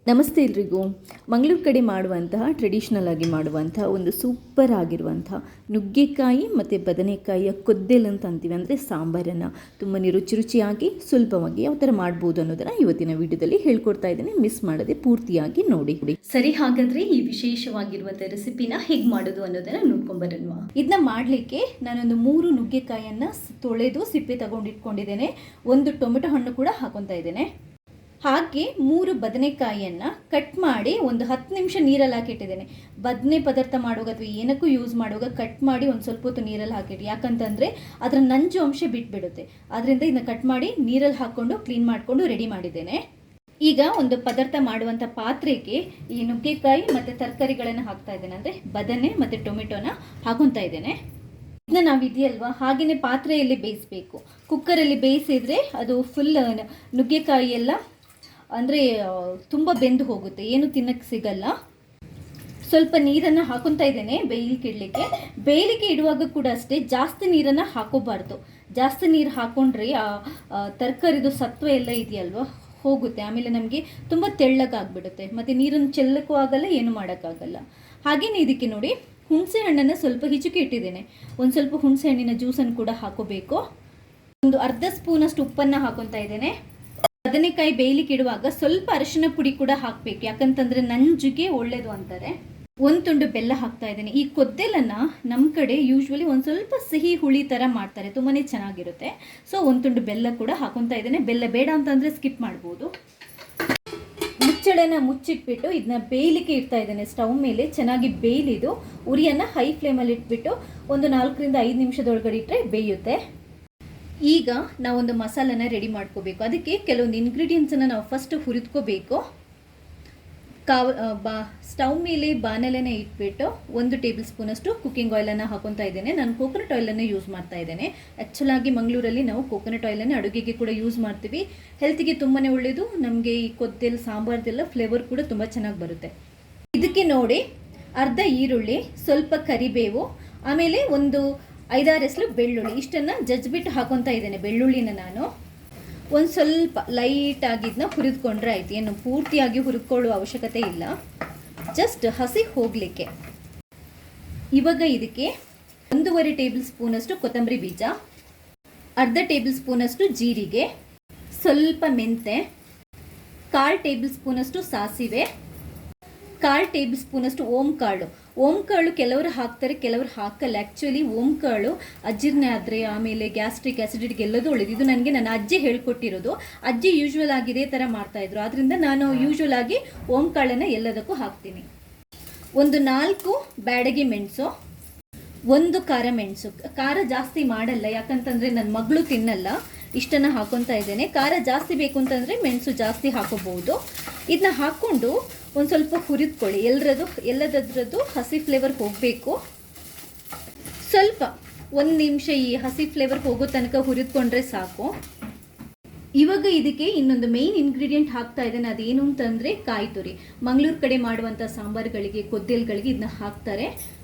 ನಮಸ್ತೆ ಎಲ್ರಿಗೂ. ಮಂಗಳೂರು ಕಡೆ ಮಾಡುವಂತಹ ಟ್ರೆಡಿಷ್ನಲ್ ಆಗಿ ಮಾಡುವಂತಹ ಒಂದು ಸೂಪರ್ ಆಗಿರುವಂತಹ ನುಗ್ಗೆಕಾಯಿ ಮತ್ತು ಬದನೆಕಾಯಿಯ ಕೊದ್ದೆಲ್ ಅಂತ ಅಂತೀವಿ, ಅಂದರೆ ಸಾಂಬಾರನ್ನು ತುಂಬಾ ರುಚಿಯಾಗಿ ಸುಲಭವಾಗಿ ಯಾವ ಥರ ಮಾಡ್ಬೋದು ಅನ್ನೋದನ್ನು ಇವತ್ತಿನ ವಿಡಿಯೋದಲ್ಲಿ ಹೇಳ್ಕೊಡ್ತಾ ಇದ್ದೇನೆ. ಮಿಸ್ ಮಾಡದೆ ಪೂರ್ತಿಯಾಗಿ ನೋಡಿ. ಸರಿ, ಹಾಗಾದರೆ ಈ ವಿಶೇಷವಾಗಿರುವಂಥ ರೆಸಿಪಿನ ಹೇಗೆ ಮಾಡೋದು ಅನ್ನೋದನ್ನು ನೋಡ್ಕೊಂಬರೋಣ. ಇದನ್ನ ಮಾಡಲಿಕ್ಕೆ ನಾನೊಂದು 3 ನುಗ್ಗೆಕಾಯಿಯನ್ನು ತೊಳೆದು ಸಿಪ್ಪೆ ತಗೊಂಡಿಟ್ಕೊಂಡಿದ್ದೇನೆ. ಒಂದು ಟೊಮೆಟೊ ಹಣ್ಣು ಕೂಡ ಹಾಕೊತಾ ಇದ್ದೇನೆ. ಹಾಗೆ 3 ಬದನೆಕಾಯಿಯನ್ನು ಕಟ್ ಮಾಡಿ ಒಂದು 10 ನಿಮಿಷ ನೀರಲ್ಲಿ ಹಾಕಿಟ್ಟಿದ್ದೇನೆ. ಬದನೆ ಪದಾರ್ಥ ಮಾಡುವಾಗ ಅಥವಾ ಏನಕ್ಕೂ ಯೂಸ್ ಮಾಡುವಾಗ ಕಟ್ ಮಾಡಿ ಒಂದು ಸ್ವಲ್ಪ ಹೊತ್ತು ನೀರಲ್ಲಿ ಹಾಕಿಟ್ಟು, ಯಾಕಂತಂದರೆ ಅದರ ನಂಜು ಅಂಶ ಬಿಟ್ಬಿಡುತ್ತೆ. ಅದರಿಂದ ಇದನ್ನ ಕಟ್ ಮಾಡಿ ನೀರಲ್ಲಿ ಹಾಕ್ಕೊಂಡು ಕ್ಲೀನ್ ಮಾಡಿಕೊಂಡು ರೆಡಿ ಮಾಡಿದ್ದೇನೆ. ಈಗ ಒಂದು ಪದಾರ್ಥ ಮಾಡುವಂಥ ಪಾತ್ರೆಗೆ ಈ ನುಗ್ಗೆಕಾಯಿ ಮತ್ತು ತರಕಾರಿಗಳನ್ನು ಹಾಕ್ತಾ ಇದ್ದೇನೆ. ಅಂದರೆ ಬದನೆ ಮತ್ತು ಟೊಮೆಟೊನ ಹಾಕೊತಾ ಇದ್ದೇನೆ. ಇದನ್ನ ನಾವು ಇದೆಯಲ್ವಾ ಹಾಗೆಯೇ ಪಾತ್ರೆಯಲ್ಲಿ ಬೇಯಿಸಬೇಕು. ಕುಕ್ಕರಲ್ಲಿ ಬೇಯಿಸಿದರೆ ಅದು ಫುಲ್ ನುಗ್ಗೆಕಾಯಿ ಎಲ್ಲ ಅಂದರೆ ತುಂಬ ಬೆಂದು ಹೋಗುತ್ತೆ, ಏನು ತಿನ್ನಕ್ಕೆ ಸಿಗಲ್ಲ. ಸ್ವಲ್ಪ ನೀರನ್ನು ಹಾಕೊತಾ ಇದ್ದೇನೆ ಬೇಯಲಿಕ್ಕೆ ಇಡುವಾಗ ಕೂಡ ಅಷ್ಟೇ ಜಾಸ್ತಿ ನೀರನ್ನು ಹಾಕೋಬಾರ್ದು. ಜಾಸ್ತಿ ನೀರು ಹಾಕೊಂಡ್ರೆ ತರಕಾರಿದು ಸತ್ವ ಎಲ್ಲ ಇದೆಯಲ್ವ ಹೋಗುತ್ತೆ, ಆಮೇಲೆ ನಮಗೆ ತುಂಬ ತೆಳ್ಳಗಾಗ್ಬಿಡುತ್ತೆ, ಮತ್ತು ನೀರನ್ನು ಚೆಲ್ಲಕ್ಕೂ ಆಗಲ್ಲ, ಏನು ಮಾಡೋಕ್ಕಾಗಲ್ಲ. ಹಾಗೆಯೇ ಇದಕ್ಕೆ ನೋಡಿ ಹುಣಸೆ ಹಣ್ಣನ್ನು ಸ್ವಲ್ಪ ಹಿಚುಕಿ ಇಟ್ಟಿದ್ದೇನೆ. ಒಂದು ಸ್ವಲ್ಪ ಹುಣಸೆ ಹಣ್ಣಿನ ಜ್ಯೂಸನ್ನು ಕೂಡ ಹಾಕೋಬೇಕು. ಒಂದು ಅರ್ಧ ಸ್ಪೂನಷ್ಟು ಉಪ್ಪನ್ನು ಹಾಕೊತಾ ಇದ್ದೇನೆ. ಬದನೆಕಾಯಿ ಬೇಯಲಿಕ್ಕೆ ಇಡುವಾಗ ಸ್ವಲ್ಪ ಅರಿಶಿನ ಪುಡಿ ಕೂಡ ಹಾಕಬೇಕು, ಯಾಕಂತಂದರೆ ನಂಜಿಗೆ ಒಳ್ಳೆಯದು ಅಂತಾರೆ. ಒಂದು ತುಂಡು ಬೆಲ್ಲ ಹಾಕ್ತಾ ಇದ್ದೇನೆ. ಈ ಕೊದ್ದೆಲನ್ನು ನಮ್ಮ ಕಡೆ ಯೂಶ್ವಲಿ ಒಂದು ಸ್ವಲ್ಪ ಸಿಹಿ ಹುಳಿ ಥರ ಮಾಡ್ತಾರೆ, ತುಂಬಾ ಚೆನ್ನಾಗಿರುತ್ತೆ. ಸೊ ಒಂದು ತುಂಡು ಬೆಲ್ಲ ಕೂಡ ಹಾಕೊತಾ ಇದ್ದೇನೆ. ಬೆಲ್ಲ ಬೇಡ ಅಂತಂದರೆ ಸ್ಕಿಪ್ ಮಾಡ್ಬೋದು. ಮುಚ್ಚಳನ ಮುಚ್ಚಿಟ್ಬಿಟ್ಟು ಇದನ್ನ ಬೇಯಲಿಕ್ಕೆ ಇಡ್ತಾ ಇದ್ದೇನೆ. ಸ್ಟವ್ ಮೇಲೆ ಚೆನ್ನಾಗಿ ಬೇಯಲಿದು ಉರಿಯನ್ನು ಹೈ ಫ್ಲೇಮಲ್ಲಿ ಇಟ್ಬಿಟ್ಟು ಒಂದು 4 ರಿಂದ 5 ನಿಮಿಷದೊಳಗಡೆ ಇಟ್ಟರೆ ಬೇಯುತ್ತೆ. ಈಗ ನಾವೊಂದು ಮಸಾಲನ ರೆಡಿ ಮಾಡ್ಕೋಬೇಕು. ಅದಕ್ಕೆ ಕೆಲವೊಂದು ಇಂಗ್ರೀಡಿಯೆಂಟ್ಸನ್ನು ನಾವು ಫಸ್ಟ್ ಹುರಿದ್ಕೋಬೇಕು. ಸ್ಟವ್ ಮೇಲೆ ಬಾಣಲೆನ ಇಟ್ಬಿಟ್ಟು 1 ಟೇಬಲ್ ಸ್ಪೂನಷ್ಟು ಕುಕ್ಕಿಂಗ್ ಆಯಿಲನ್ನು ಹಾಕೊತಾ ಇದ್ದೇನೆ. ನಾನು ಕೋಕೋನಟ್ ಆಯಿಲನ್ನು ಯೂಸ್ ಮಾಡ್ತಾ ಇದ್ದೇನೆ. ಆ್ಯಕ್ಚುಲಾಗಿ ಮಂಗಳೂರಲ್ಲಿ ನಾವು ಕೋಕೋನಟ್ ಆಯಿಲನ್ನು ಅಡುಗೆಗೆ ಕೂಡ ಯೂಸ್ ಮಾಡ್ತೀವಿ. ಹೆಲ್ತಿಗೆ ತುಂಬಾ ಒಳ್ಳೆಯದು. ನಮಗೆ ಈ ಕೊದ್ದೆಲ್ ಸಾಂಬಾರ್ದೆಲ್ಲ ಫ್ಲೇವರ್ ಕೂಡ ತುಂಬ ಚೆನ್ನಾಗಿ ಬರುತ್ತೆ. ಇದಕ್ಕೆ ನೋಡಿ ಅರ್ಧ ಈರುಳ್ಳಿ, ಸ್ವಲ್ಪ ಕರಿಬೇವು, ಆಮೇಲೆ ಒಂದು 5-6 ಎಸಳು ಬೆಳ್ಳುಳ್ಳಿ, ಇಷ್ಟನ್ನು ಜಜ್ಜಿಬಿಟ್ಟು ಹಾಕೊತಾ ಇದ್ದೇನೆ. ಬೆಳ್ಳುಳ್ಳಿನ ನಾನು ಒಂದು ಸ್ವಲ್ಪ ಲೈಟಾಗಿ ಇದನ್ನ ಹುರಿದುಕೊಂಡ್ರೆ ಆಯ್ತು, ಏನು ಪೂರ್ತಿಯಾಗಿ ಹುರಿದುಕೊಳ್ಳುವ ಅವಶ್ಯಕತೆ ಇಲ್ಲ, ಜಸ್ಟ್ ಹಸಿ ಹೋಗಲಿಕ್ಕೆ. ಇವಾಗ ಇದಕ್ಕೆ 1.5 ಟೇಬಲ್ ಸ್ಪೂನಷ್ಟು ಕೊತ್ತಂಬರಿ ಬೀಜ, ಅರ್ಧ ಟೇಬಲ್ ಸ್ಪೂನಷ್ಟು ಜೀರಿಗೆ, ಸ್ವಲ್ಪ ಮೆಂತೆ, 1/4 ಟೇಬಲ್ ಸ್ಪೂನಷ್ಟು ಸಾಸಿವೆ, 1/4 ಟೇಬಲ್ ಸ್ಪೂನಷ್ಟು ಓಂಕಾಳು ಕೆಲವರು ಹಾಕ್ತಾರೆ, ಕೆಲವರು ಹಾಕಲ್ಲ. ಆ್ಯಕ್ಚುಲಿ ಓಂಕಾಳು ಅಜೀರ್ಣ ಆದರೆ ಆಮೇಲೆ ಗ್ಯಾಸ್ಟ್ರಿಕ್ ಆ್ಯಸಿಡಿಟಿಗೆ ಎಲ್ಲದೂ ಒಳ್ಳೆಯದು. ಇದು ನನಗೆ ನನ್ನ ಅಜ್ಜಿ ಹೇಳ್ಕೊಟ್ಟಿರೋದು. ಅಜ್ಜಿ ಯೂಶ್ವಲ್ ಆಗಿ ಇದೇ ಥರ ಮಾಡ್ತಾಯಿದ್ರು, ಆದ್ದರಿಂದ ನಾನು ಯೂಶ್ವಲ್ ಆಗಿ ಓಂಕಾಳನ್ನು ಎಲ್ಲದಕ್ಕೂ ಹಾಕ್ತೀನಿ. ಒಂದು 4 ಬ್ಯಾಡಗಿ ಮೆಣಸು, 1 ಖಾರ ಮೆಣಸು. ಖಾರ ಜಾಸ್ತಿ ಮಾಡಲ್ಲ, ಯಾಕಂತಂದರೆ ನನ್ನ ಮಗಳು ತಿನ್ನಲ್ಲ, ಇಷ್ಟನ್ನು ಹಾಕೊತಾ ಇದ್ದೇನೆ. ಖಾರ ಜಾಸ್ತಿ ಬೇಕು ಅಂತಂದರೆ ಮೆಣಸು ಜಾಸ್ತಿ ಹಾಕೋಬಹುದು. ಇದನ್ನ ಹಾಕ್ಕೊಂಡು ಒಂದು ಸ್ವಲ್ಪ ಹುರಿದ್ಕೊಳ್ಳಿ. ಎಲ್ಲದರದ್ದು ಹಸಿ ಫ್ಲೇವರ್ ಹೋಗಬೇಕು. ಸ್ವಲ್ಪ 1 ನಿಮಿಷ ಈ ಹಸಿ ಫ್ಲೇವರ್ ಹೋಗೋ ತನಕ ಹುರಿದ್ಕೊಂಡ್ರೆ ಸಾಕು. ಇವಾಗ ಇದಕ್ಕೆ ಇನ್ನೊಂದು ಮೇಯ್ನ್ ಇಂಗ್ರೀಡಿಯೆಂಟ್ ಹಾಕ್ತಾ ಇದ್ದೇನೆ. ಅದೇನು ಅಂತಂದರೆ ಕಾಯಿ ತುರಿ. ಮಂಗಳೂರು ಕಡೆ ಮಾಡುವಂಥ ಸಾಂಬಾರುಗಳಿಗೆ, ಕೊದ್ದೆಲ್ಗಳಿಗೆ ಇದನ್ನ ಹಾಕ್ತಾರೆ.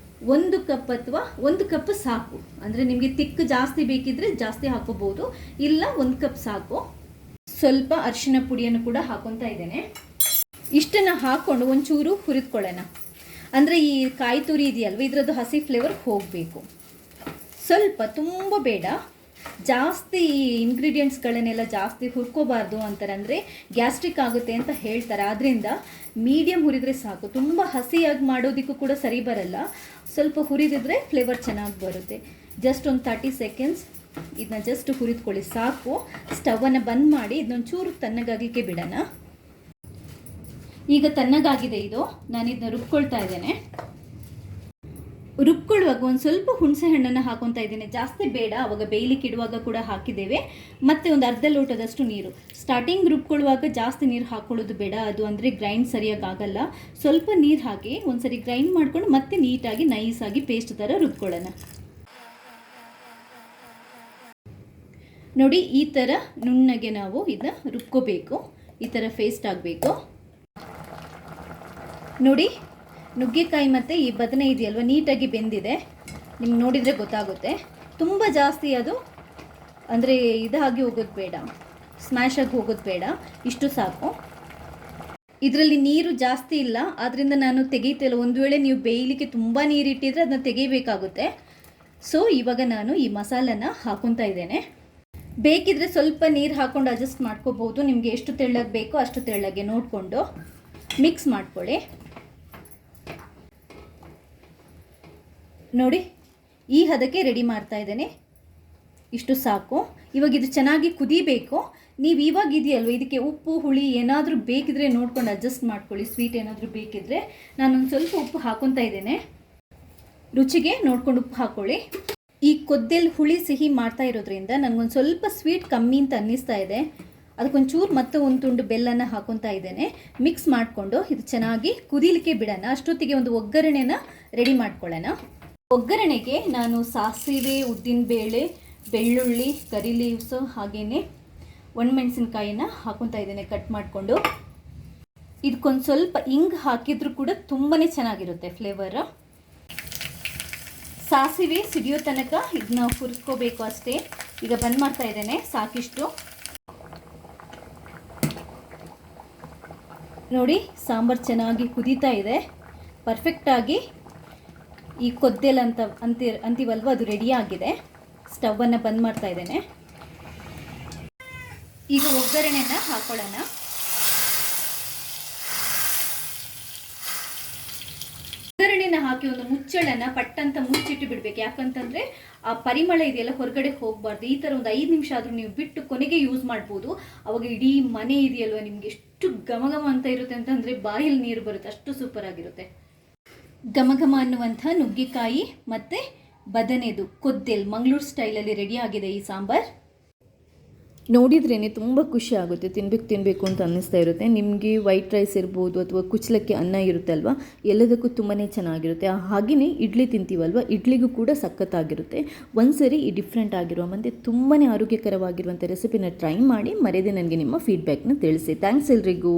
1 ಕಪ್ ಅಥವಾ 1 ಕಪ್ ಸಾಕು. ಅಂದರೆ ನಿಮಗೆ ತಿಕ್ ಜಾಸ್ತಿ ಬೇಕಿದ್ರೆ ಜಾಸ್ತಿ ಹಾಕೋಬಹುದು, ಇಲ್ಲ 1 ಕಪ್ ಸಾಕು. ಸ್ವಲ್ಪ ಅರಿಶಿನ ಪುಡಿಯನ್ನು ಕೂಡ ಹಾಕೊತಾ ಇದ್ದೇನೆ. ಇಷ್ಟನ್ನು ಹಾಕ್ಕೊಂಡು ಒಂಚೂರು ಹುರಿದ್ಕೊಳ್ಳೋಣ. ಅಂದರೆ ಈ ಕಾಯಿ ತುರಿ ಇದೆಯಲ್ವ, ಇದರದ್ದು ಹಸಿ ಫ್ಲೇವರ್ ಹೋಗಬೇಕು. ಸ್ವಲ್ಪ, ತುಂಬ ಬೇಡ, ಜಾಸ್ತಿ ಇಂಗ್ರೀಡಿಯೆಂಟ್ಸ್ಗಳನ್ನೆಲ್ಲ ಜಾಸ್ತಿ ಹುರ್ಕೋಬಾರ್ದು ಅಂತಾರೆ, ಅಂದರೆ ಗ್ಯಾಸ್ಟ್ರಿಕ್ ಆಗುತ್ತೆ ಅಂತ ಹೇಳ್ತಾರೆ. ಆದ್ದರಿಂದ ಮೀಡಿಯಮ್ ಹುರಿದ್ರೆ ಸಾಕು. ತುಂಬ ಹಸಿಯಾಗಿ ಮಾಡೋದಕ್ಕೂ ಕೂಡ ಸರಿ ಬರಲ್ಲ, ಸ್ವಲ್ಪ ಹುರಿದಿದ್ರೆ ಫ್ಲೇವರ್ ಚೆನ್ನಾಗಿ ಬರುತ್ತೆ. ಜಸ್ಟ್ ಒಂದು 30 ಸೆಕೆಂಡ್ಸ್ ಇದನ್ನ ಜಸ್ಟ್ ಹುರಿದ್ಕೊಳ್ಳಿ ಸಾಕು. ಸ್ಟವನ್ನು ಬಂದ್ ಮಾಡಿ ಇದನ್ನೊಂಚೂರು ತಣ್ಣಗಾಗಲಿಕ್ಕೆ ಬಿಡೋಣ. ಈಗ ತಣ್ಣಗಾಗಿದೆ ಇದು, ನಾನು ಇದನ್ನ ರುಬ್ಕೊಳ್ತಾ ಇದ್ದೇನೆ. ರುಬ್ಕೊಳ್ಳುವಾಗ ಒಂದು ಸ್ವಲ್ಪ ಹುಣಸೆ ಹಣ್ಣನ್ನು ಹಾಕೊತಾ ಇದ್ದೇನೆ, ಜಾಸ್ತಿ ಬೇಡ, ಅವಾಗ ಬೇಯಲಿಕ್ಕೆ ಇಡುವಾಗ ಕೂಡ ಹಾಕಿದ್ದೇವೆ. ಮತ್ತು ಒಂದು ಅರ್ಧ ಲೋಟದಷ್ಟು ನೀರು. ಸ್ಟಾರ್ಟಿಂಗ್ ರುಬ್ಕೊಳ್ಳುವಾಗ ಜಾಸ್ತಿ ನೀರು ಹಾಕ್ಕೊಳ್ಳೋದು ಬೇಡ, ಅದು ಅಂದರೆ ಗ್ರೈಂಡ್ ಸರಿಯಾಗಿ ಆಗಲ್ಲ. ಸ್ವಲ್ಪ ನೀರು ಹಾಕಿ ಒಂದ್ಸರಿ ಗ್ರೈಂಡ್ ಮಾಡ್ಕೊಂಡು ಮತ್ತೆ ನೀಟಾಗಿ ನೈಸಾಗಿ ಪೇಸ್ಟ್ ಥರ ರುಬ್ಕೊಳ್ಳೋಣ. ನೋಡಿ ಈ ಥರ ನುಣ್ಣಗೆ ನಾವು ಇದನ್ನ ರುಬ್ಕೋಬೇಕು, ಈ ಥರ ಪೇಸ್ಟ್ ಆಗಬೇಕು. ನೋಡಿ ನುಗ್ಗೆಕಾಯಿ ಮತ್ತು ಈ ಬದನೆ ಇದೆಯಲ್ವ ನೀಟಾಗಿ ಬೆಂದಿದೆ, ನಿಮ್ಗೆ ನೋಡಿದರೆ ಗೊತ್ತಾಗುತ್ತೆ. ತುಂಬ ಜಾಸ್ತಿ ಅದು ಅಂದರೆ ಇದಾಗಿ ಹೋಗೋದು ಬೇಡ, ಸ್ಮ್ಯಾಶ್ ಆಗಿ ಹೋಗೋದು ಬೇಡ, ಇಷ್ಟು ಸಾಕು. ಇದರಲ್ಲಿ ನೀರು ಜಾಸ್ತಿ ಇಲ್ಲ, ಆದ್ದರಿಂದ ನಾನು ತೆಗೀತಿಲ್ಲ. ಒಂದು ವೇಳೆ ನೀವು ಬೇಯಲಿಕ್ಕೆ ತುಂಬ ನೀರಿಟ್ಟಿದ್ರೆ ಅದನ್ನ ತೆಗಿಬೇಕಾಗುತ್ತೆ. ಸೊ ಇವಾಗ ನಾನು ಈ ಮಸಾಲನ ಹಾಕೊತಾ ಇದ್ದೇನೆ. ಬೇಕಿದ್ರೆ ಸ್ವಲ್ಪ ನೀರು ಹಾಕ್ಕೊಂಡು ಅಡ್ಜಸ್ಟ್ ಮಾಡ್ಕೋಬೋದು. ನಿಮಗೆ ಎಷ್ಟು ತೆಳ್ಳಗೆ ಬೇಕೋ ಅಷ್ಟು ತೆಳ್ಳಗೆ ನೋಡಿಕೊಂಡು ಮಿಕ್ಸ್ ಮಾಡ್ಕೊಳ್ಳಿ. ನೋಡಿ, ಈ ಹದಕ್ಕೆ ರೆಡಿ ಮಾಡ್ತಾ ಇದ್ದೇನೆ. ಇಷ್ಟು ಸಾಕು. ಇವಾಗ ಇದು ಚೆನ್ನಾಗಿ ಕುದಿಬೇಕು. ನೀವು ಇವಾಗ ಇದೆಯಲ್ವ, ಇದಕ್ಕೆ ಉಪ್ಪು ಹುಳಿ ಏನಾದರೂ ಬೇಕಿದ್ರೆ ನೋಡ್ಕೊಂಡು ಅಡ್ಜಸ್ಟ್ ಮಾಡ್ಕೊಳ್ಳಿ. ಸ್ವೀಟ್ ಏನಾದರೂ ಬೇಕಿದ್ರೆ ನಾನೊಂದು ಸ್ವಲ್ಪ ಉಪ್ಪು ಹಾಕೊತಾ ಇದ್ದೇನೆ. ರುಚಿಗೆ ನೋಡ್ಕೊಂಡು ಉಪ್ಪು ಹಾಕ್ಕೊಳ್ಳಿ. ಈ ಕೊದ್ದೆಲ್ಲಿ ಹುಳಿ ಸಿಹಿ ಮಾಡ್ತಾ ಇರೋದ್ರಿಂದ ನನಗೊಂದು ಸ್ವಲ್ಪ ಸ್ವೀಟ್ ಕಮ್ಮಿ ಅಂತ ಅನ್ನಿಸ್ತಾ ಇದೆ. ಅದಕ್ಕೊಂಚೂರು ಮತ್ತೆ ಒಂದು ತುಂಡು ಬೆಲ್ಲನ ಹಾಕೊತಾ ಇದ್ದೇನೆ. ಮಿಕ್ಸ್ ಮಾಡಿಕೊಂಡು ಇದು ಚೆನ್ನಾಗಿ ಕುದೀಲಿಕ್ಕೆ ಬಿಡೋಣ. ಅಷ್ಟೊತ್ತಿಗೆ ಒಂದು ಒಗ್ಗರಣೆನ ರೆಡಿ ಮಾಡ್ಕೊಳ್ಳೋಣ. ಒಗ್ಗರಣೆಗೆ ನಾನು ಸಾಸಿವೆ, ಉದ್ದಿನಬೇಳೆ, ಬೆಳ್ಳುಳ್ಳಿ, ಕರಿ ಲೀವ್ಸು ಹಾಗೆಯೇ ಒಣಮೆಣಸಿನ್ಕಾಯಿನ ಹಾಕೊತಾ ಇದ್ದೇನೆ ಕಟ್ ಮಾಡಿಕೊಂಡು. ಇದಕ್ಕೊಂದು ಸ್ವಲ್ಪ ಇಂಗು ಹಾಕಿದರೂ ಕೂಡ ತುಂಬಾ ಚೆನ್ನಾಗಿರುತ್ತೆ ಫ್ಲೇವರ್. ಸಾಸಿವೆ ಸಿಡಿಯೋ ತನಕ ಇದನ್ನ ಹುರಿಸ್ಕೋಬೇಕು ಅಷ್ಟೇ. ಈಗ ಬಂದ್ ಮಾಡ್ತಾ ಇದ್ದೇನೆ. ಸಾಕಿಷ್ಟು ನೋಡಿ, ಸಾಂಬಾರು ಚೆನ್ನಾಗಿ ಕುದೀತಾ ಇದೆ. ಪರ್ಫೆಕ್ಟಾಗಿ ಈ ಕೊದ್ದೆಲ್ ಅಂತೀವಲ್ವ, ಅದು ರೆಡಿ ಆಗಿದೆ. ಸ್ಟವನ್ನು ಬಂದ್ ಮಾಡ್ತಾ ಇದ್ದೇನೆ. ಈಗ ಒಗ್ಗರಣೆನ ಹಾಕೊಳ್ಳೋಣ. ಒಗ್ಗರಣೆನ ಹಾಕಿ ಒಂದು ಮುಚ್ಚಳನ ಪಟ್ಟಂತ ಮುಚ್ಚಿಟ್ಟು ಬಿಡ್ಬೇಕು. ಯಾಕಂತಂದ್ರೆ ಆ ಪರಿಮಳ ಇದೆಯಲ್ಲ ಹೊರಗಡೆ ಹೋಗಬಾರ್ದು. ಈ ಥರ ಒಂದು 5 ನಿಮಿಷ ಆದರೂ ನೀವು ಬಿಟ್ಟು ಕೊನೆಗೆ ಯೂಸ್ ಮಾಡ್ಬೋದು. ಅವಾಗ ಇಡೀ ಮನೆ ಇದೆಯಲ್ವ ನಿಮ್ಗೆ ಎಷ್ಟು ಘಮ ಅಂತ ಇರುತ್ತೆ ಅಂತಂದ್ರೆ ಬಾಯಲ್ಲಿ ನೀರು ಬರುತ್ತೆ. ಅಷ್ಟು ಸೂಪರ್ ಆಗಿರುತ್ತೆ. ಘಮ ಅನ್ನುವಂಥ ನುಗ್ಗೆಕಾಯಿ ಮತ್ತು ಬದನೆದು ಕೊದ್ದೆಲ್ ಮಂಗಳೂರು ಸ್ಟೈಲಲ್ಲಿ ರೆಡಿ ಆಗಿದೆ ಈ ಸಾಂಬಾರ್. ನೋಡಿದ್ರೇ ತುಂಬ ಖುಷಿ ಆಗುತ್ತೆ. ತಿನ್ನಬೇಕು ಅಂತ ಅನ್ನಿಸ್ತಾ ಇರುತ್ತೆ. ನಿಮಗೆ ವೈಟ್ ರೈಸ್ ಇರ್ಬೋದು ಅಥವಾ ಕುಚ್ಚಲಕ್ಕಿ ಅನ್ನ ಇರುತ್ತೆ ಅಲ್ವಾ, ಎಲ್ಲದಕ್ಕೂ ತುಂಬಾ ಚೆನ್ನಾಗಿರುತ್ತೆ. ಹಾಗೆಯೇ ಇಡ್ಲಿ ತಿಂತೀವಲ್ವ, ಇಡ್ಲಿಗೂ ಕೂಡ ಸಖತ್ತಾಗಿರುತ್ತೆ. ಒಂದ್ಸರಿ ಈ ಡಿಫ್ರೆಂಟ್ ಆಗಿರುವ ಮತ್ತು ತುಂಬಾ ಆರೋಗ್ಯಕರವಾಗಿರುವಂಥ ರೆಸಿಪಿನ ಟ್ರೈ ಮಾಡಿ ಮರೆಯದೆ ನನಗೆ ನಿಮ್ಮ ಫೀಡ್ಬ್ಯಾಕ್ನ ತಿಳಿಸಿ. ಥ್ಯಾಂಕ್ಸ್ ಎಲ್ರಿಗೂ.